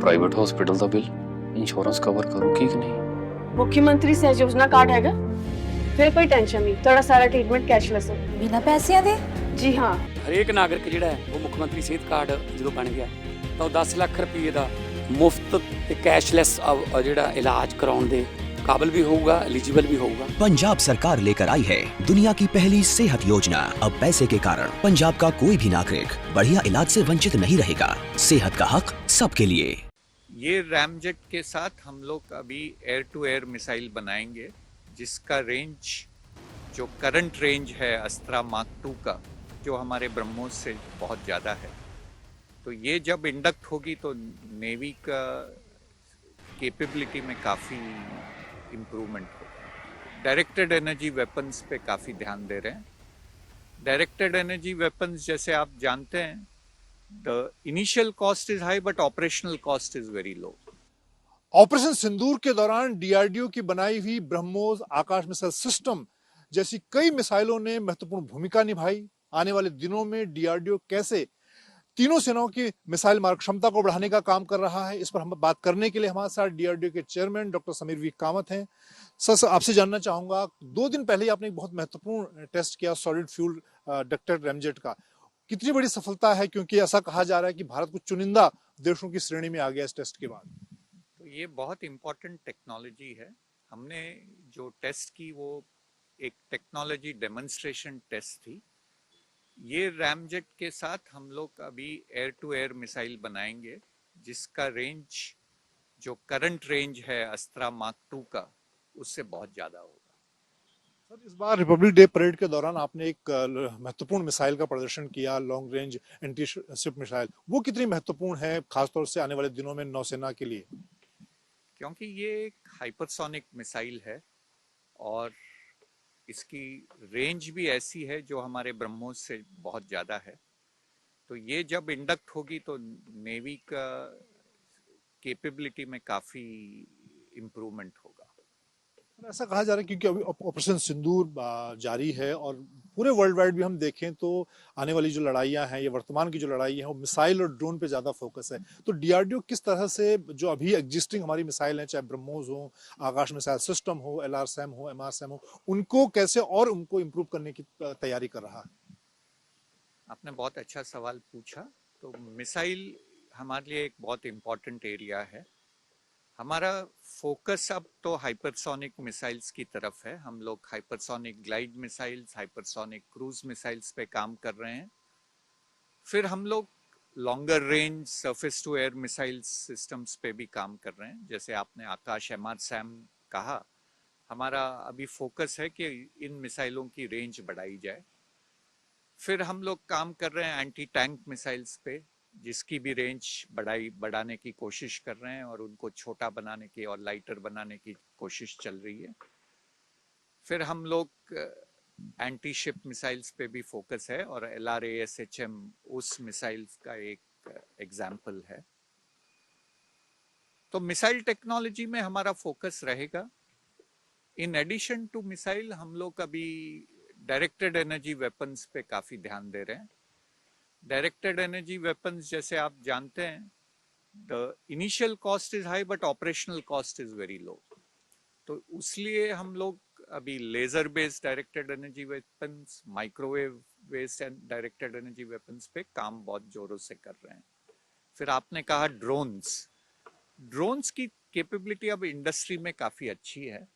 Private hospital ਦਾ bill insurance cover ਕਰੂਗੀ ਕਿ ਨਹੀਂ। ਮੁੱਖਮੰਤਰੀ ਸਹਿਜ योजना कार्ड हैगा, फिर कोई टेंशन नहीं, ਤੁਹਾਡਾ ਸਾਰਾ ਟ੍ਰੀਟਮੈਂਟ ਕੈਸ਼ਲੈਸ ਹੈ। ਬਿਨਾਂ ਪੈਸਿਆਂ ਦੇ? ਜੀ ਹਾਂ। ਹਰੇਕ ਨਾਗਰਿਕ ਜਿਹੜਾ ਹੈ ਉਹ ਮੁੱਖ ਮੰਤਰੀ ਸਿਹਤ ਕਾਰਡ ਜਦੋਂ ਬਣ ਗਿਆ ਤਾਂ ਉਹ 10 ਲੱਖ ਰੁਪਏ ਦਾ ਮੁਫਤ ਤੇ ਕੈਸ਼ਲੈਸ ਜਿਹੜਾ ਇਲਾਜ ਕਰਾਉਣ ਦੇ काबिल भी होगा, एलिजिबल भी होगा। पंजाब सरकार लेकर आई है दुनिया की पहली सेहत योजना। अब पैसे के कारण पंजाब का कोई भी नागरिक बढ़िया इलाज से वंचित नहीं रहेगा। सेहत का हक सबके लिए। ये रैमजेट के साथ हम लोग अभी एयर टू एयर मिसाइल बनाएंगे, जिसका रेंज जो करंट रेंज है अस्त्रा मार्क 2 का, जो हमारे ब्रह्मोस से बहुत ज़्यादा है। तो ये जब इंडक्ट होगी तो नेवी का कैपेबिलिटी में काफ़ी इम्प्रूवमेंट होगा। डायरेक्टेड एनर्जी वेपन्स पे काफ़ी ध्यान दे रहे हैं। डायरेक्टेड एनर्जी वेपन्स जैसे आप जानते हैं, the initial cost is high but operational cost is very low. Operation Sindoor के दौरान डीआरडीओ की बनाई हुई ब्रह्मोस आकाश मिसाइल सिस्टम जैसी कई मिसाइलों ने महत्वपूर्ण भूमिका निभाई। आने वाले दिनों में डीआरडीओ कैसे तीनों सेनाओं की मिसाइल मारक क्षमता को बढ़ाने का काम कर रहा है, इस पर हम बात करने के लिए हमारे साथ डीआरडीओ के chairman doctor Sameer V Kamat हैं। सर, आपसे जानना चाहूंगा, 2 दिन पहले आपने एक बहुत महत्वपूर्ण टेस्ट किया सॉलिड फ्यूल डक्टेड रैमजेट का। कितनी बड़ी सफलता है, क्योंकि ऐसा कहा जा रहा है कि भारत कुछ चुनिंदा देशों की श्रेणी में आ गया इस टेस्ट के बाद। तो ये बहुत इम्पोर्टेंट टेक्नोलॉजी है। हमने जो टेस्ट की वो एक टेक्नोलॉजी डेमोन्स्ट्रेशन टेस्ट थी। ये रैमजेट के साथ हम लोग अभी एयर टू एयर मिसाइल बनाएंगे, जिसका रेंज जो करंट रेंज है अस्त्रा मार्क 2 का, उससे बहुत ज़्यादा होगा। सर, इस बार रिपब्लिक डे परेड के दौरान आपने एक महत्वपूर्ण मिसाइल का प्रदर्शन किया, long range anti ship missile. वो कितनी महत्वपूर्ण है खासतौर से आने वाले दिनों में नौसेना के लिए? क्योंकि ये एक हाइपरसोनिक मिसाइल है और इसकी रेंज भी ऐसी है जो हमारे ब्रह्मोस से बहुत ज़्यादा है। तो ये जब इंडक्ट होगी तो नेवी का कैपेबिलिटी में काफ़ी इम्प्रूवमेंट होगा। ऐसा कहा जा रहा है क्योंकि अभी ऑपरेशन सिंदूर जारी है और पूरे वर्ल्ड वाइड भी हम देखें तो आने वाली जो लड़ाइयां हैं, ये वर्तमान की जो लड़ाई है, वो मिसाइल और ड्रोन पे ज्यादा फोकस है। तो डीआरडीओ किस तरह से जो अभी एग्जिस्टिंग हमारी मिसाइल हैं, चाहे ब्रह्मोस हो, आकाश मिसाइल सिस्टम हो, एलआरसैम हो, एमआरसैम हो, उनको कैसे और उनको इम्प्रूव करने की तैयारी कर रहा है? आपने बहुत अच्छा सवाल पूछा। तो मिसाइल हमारे लिए एक बहुत इम्पोर्टेंट एरिया है। हमारा फोकस अब तो हाइपरसोनिक मिसाइल्स की तरफ है। हम लोग hypersonic glide missiles, hypersonic cruise missiles पे काम कर रहे हैं। फिर हम लोग longer range surface to air missiles systems पे भी काम कर रहे हैं। जैसे आपने आकाश एमआरसैम कहा, हमारा अभी फोकस है कि इन मिसाइलों की रेंज बढ़ाई जाए। फिर हम लोग काम कर रहे हैं एंटी टैंक मिसाइल्स पे, जिसकी भी रेंज बढ़ाने की कोशिश कर रहे हैं और उनको छोटा बनाने की और लाइटर बनाने की कोशिश चल रही है। फिर हम लोग एंटी शिप मिसाइल्स पे भी फोकस है और LRASHM उस मिसाइल्स का एक एग्जाम्पल है। तो मिसाइल टेक्नोलॉजी में हमारा फोकस रहेगा। इन एडिशन टू मिसाइल हम लोग अभी डायरेक्टेड एनर्जी वेपन्स पे काफ़ी ध्यान दे रहे हैं। डायरेक्टेड एनर्जी वेपन्स जैसे आप जानते हैं, the initial cost is high but operational cost is very low. तो इसलिए हम लोग अभी laser based directed energy weapons, microwave based directed energy weapons पे काम बहुत जोरों से कर रहे हैं। फिर आपने कहा ड्रोन्स की कैपेबिलिटी अब इंडस्ट्री में काफ़ी अच्छी है।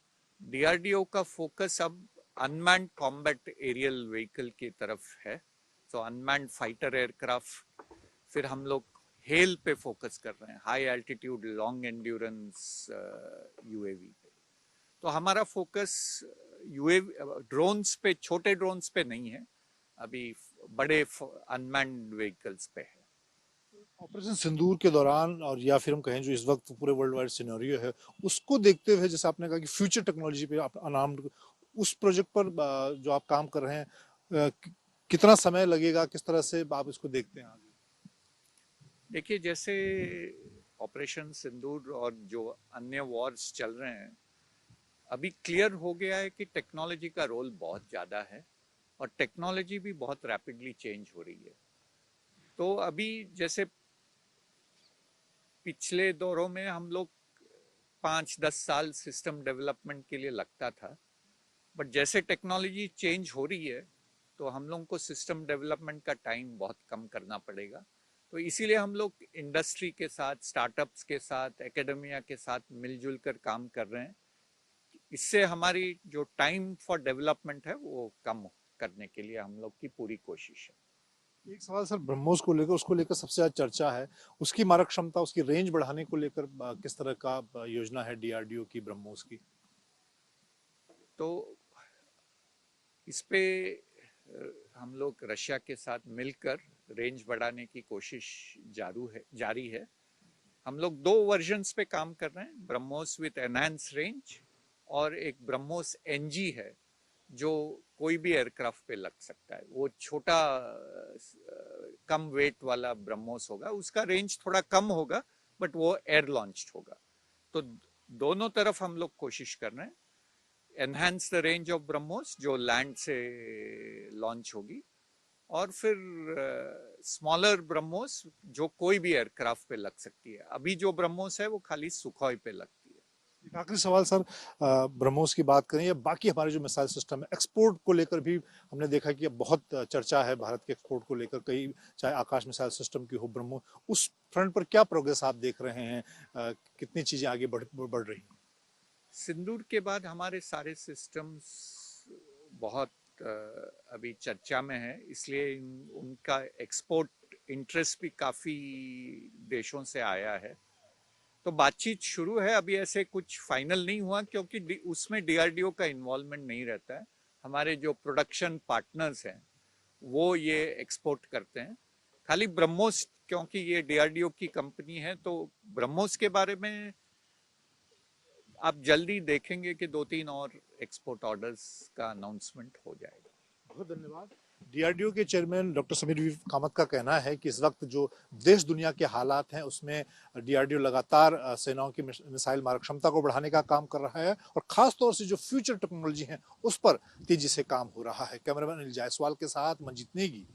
डीआरडीओ का फोकस अब अनमैन्ड कॉम्बैट एरियल व्हीकल की तरफ है। तो अनमैन्ड फाइटर एयरक्राफ्ट। फिर हम लोग हेल पे फोकस कर रहे हैं, high altitude long endurance UAV पे। तो हमारा फोकस यूएवी ड्रोन्स पे, छोटे ड्रोन्स पे नहीं है, अभी बड़े अनमैन्ड व्हीकल्स पे है। ऑपरेशन सिंदूर के दौरान और या फिर हम कहें जो इस वक्त पूरे वर्ल्ड वाइड सिनेरियो है, उसको देखते हुए जैसे आपने कहा कि फ्यूचर टेक्नोलॉजी पे आप अनार्म्ड उस प्रोजेक्ट पर जो आप काम कर रहे हैं, कितना समय लगेगा, किस तरह से आप इसको देखते हैं आगे? देखिए, जैसे ऑपरेशन सिंदूर और जो अन्य वॉर्स चल रहे हैं, अभी क्लियर हो गया है कि टेक्नोलॉजी का रोल बहुत ज़्यादा है और टेक्नोलॉजी भी बहुत रैपिडली चेंज हो रही है। तो अभी जैसे पिछले दौरों में हम लोग 5-10 साल सिस्टम डेवलपमेंट के लिए लगता था, बट जैसे टेक्नोलॉजी चेंज हो रही है तो हम लोग को सिस्टम डेवलपमेंट का टाइम बहुत कम करना पड़ेगा। तो इसीलिए हम लोग इंडस्ट्री के साथ, स्टार्टअप्स के साथ, एकेडमिया के साथ मिलजुल कर काम कर रहे हैं। इससे हमारी जो टाइम फॉर डेवलपमेंट है वो कम करने के लिए हम लोग की पूरी कोशिश है। एक सवाल सर, ब्रह्मोस को लेकर, उसको लेकर सबसे ज्यादा चर्चा है, उसकी मारक क्षमता, उसकी रेंज बढ़ाने को लेकर किस तरह का योजना है डीआरडीओ की ब्रह्मोस की? तो इस पे हम लोग रशिया के साथ मिलकर रेंज बढ़ाने की कोशिश जारी है। हम लोग 2 वर्जन्स पे काम कर रहे हैं, ब्रह्मोस विद एनहांस रेंज और एक ब्रह्मोस एनजी है जो कोई भी एयरक्राफ्ट पे लग सकता है। वो छोटा कम वेट वाला ब्रह्मोस होगा, उसका रेंज थोड़ा कम होगा बट वो एयर लॉन्च्ड होगा। तो दोनों तरफ हम लोग कोशिश कर रहे हैं। Enhance the range of BrahMos जो लैंड से लॉन्च होगी, और फिर स्मॉलर ब्रह्मोस जो कोई भी एयरक्राफ्ट पे लग सकती है। अभी जो ब्रह्मोस है वो खाली सुखोई पे लगती है। एक आखिरी सवाल सर, ब्रह्मोस की बात करें या बाकी हमारे जो मिसाइल सिस्टम है, एक्सपोर्ट को लेकर भी हमने देखा कि अब बहुत चर्चा है भारत के एक्सपोर्ट को लेकर, कई चाहे आकाश मिसाइल सिस्टम की हो, ब्रह्मोस, उस फ्रंट पर क्या प्रोग्रेस आप देख रहे हैं? कितनी चीजें आगे बढ़ रही हैं? सिंदूर के बाद हमारे सारे सिस्टम्स बहुत अभी चर्चा में है, इसलिए उनका एक्सपोर्ट इंटरेस्ट भी काफ़ी देशों से आया है। तो बातचीत शुरू है, अभी ऐसे कुछ फाइनल नहीं हुआ क्योंकि उसमें डीआरडीओ का इन्वॉल्वमेंट नहीं रहता है। हमारे जो प्रोडक्शन पार्टनर्स हैं वो ये एक्सपोर्ट करते हैं। खाली ब्रह्मोस, क्योंकि ये डीआरडीओ की कंपनी है, तो ब्रह्मोस के बारे में आप जल्दी देखेंगे कि 2-3 और एक्सपोर्ट ऑर्डर्स का अनाउंसमेंट हो जाएगा। बहुत धन्यवाद। डीआरडीओ के chairman doctor Sameer V Kamat का कहना है कि इस वक्त जो देश दुनिया के हालात हैं उसमें डीआरडीओ लगातार सेनाओं की मिसाइल मारक क्षमता को बढ़ाने का काम कर रहा है, और खास तौर से जो फ्यूचर टेक्नोलॉजी है उस पर तेजी से काम हो रहा है। कैमरामैन अनिल जायसवाल के साथ मंजीत नेगी,